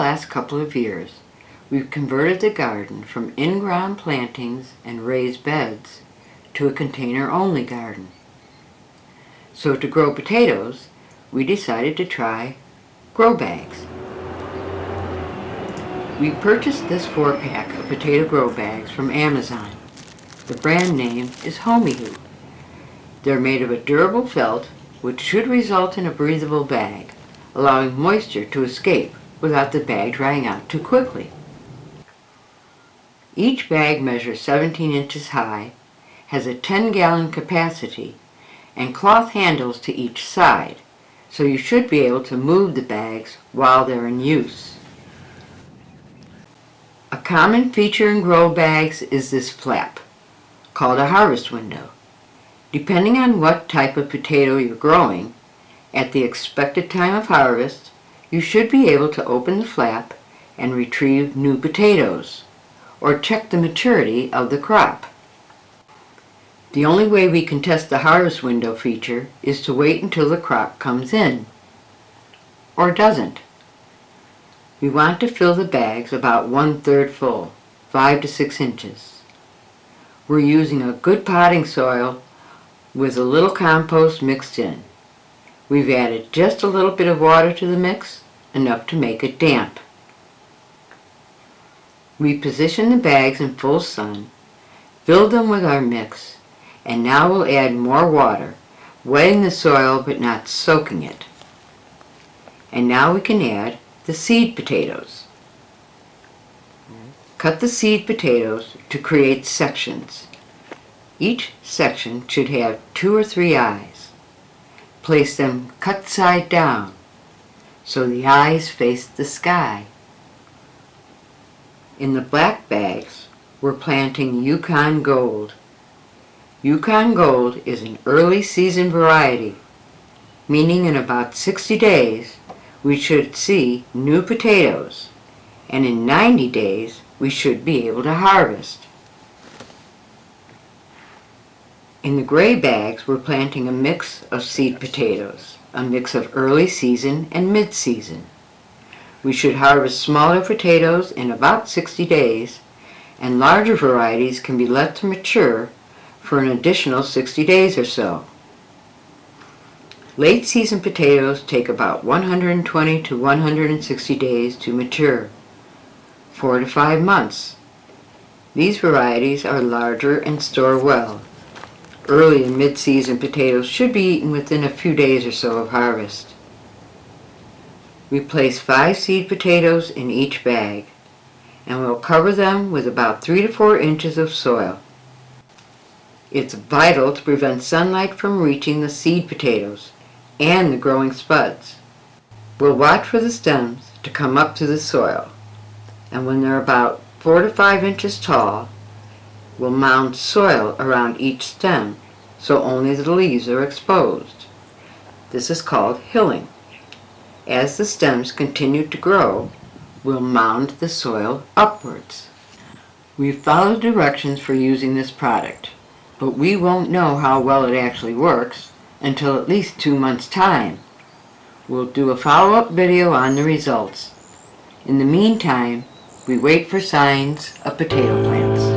last couple of years, we've converted the garden from in-ground plantings and raised beds to a container-only garden. So to grow potatoes, we decided to try grow bags. We purchased this 4-pack of potato grow bags from Amazon. The brand name is HomyHoo. They're made of a durable felt which should result in a breathable bag, allowing moisture to escape without the bag drying out too quickly. Each bag measures 17 inches high, has a 10-gallon capacity, and cloth handles to each side, so you should be able to move the bags while they're in use. A common feature in grow bags is this flap, called a harvest window. Depending on what type of potato you're growing, at the expected time of harvest, you should be able to open the flap and retrieve new potatoes, or check the maturity of the crop. The only way we can test the harvest window feature is to wait until the crop comes in, or doesn't. We want to fill the bags about 1/3 full, 5 to 6 inches. We're using a good potting soil with a little compost mixed in. We've added just a little bit of water to the mix, enough to make it damp. We position the bags in full sun, filled them with our mix, and now we'll add more water, wetting the soil but not soaking it. And now we can add the seed potatoes. Cut the seed potatoes to create sections. Each section should have 2 or 3 eyes. Place them cut side down, so the eyes face the sky. In the black bags, we're planting Yukon Gold. Yukon Gold is an early season variety, meaning in about 60 days we should see new potatoes, and in 90 days we should be able to harvest. In the gray bags, we're planting a mix of seed potatoes, a mix of early season and mid-season. We should harvest smaller potatoes in about 60 days, and larger varieties can be let to mature for an additional 60 days or so. Late season potatoes take about 120 to 160 days to mature, 4 to 5 months. These varieties are larger and store well. Early and mid-season potatoes should be eaten within a few days or so of harvest. We place 5 seed potatoes in each bag, and we'll cover them with about 3 to 4 inches of soil. It's vital to prevent sunlight from reaching the seed potatoes and the growing spuds. We'll watch for the stems to come up to the soil, and when they're about 4 to 5 inches tall, we'll mound soil around each stem so only the leaves are exposed. This is called hilling. As the stems continue to grow, we'll mound the soil upwards. We've followed directions for using this product, but we won't know how well it actually works until at least 2 months' time. We'll do a follow-up video on the results. In the meantime, we wait for signs of potato plants.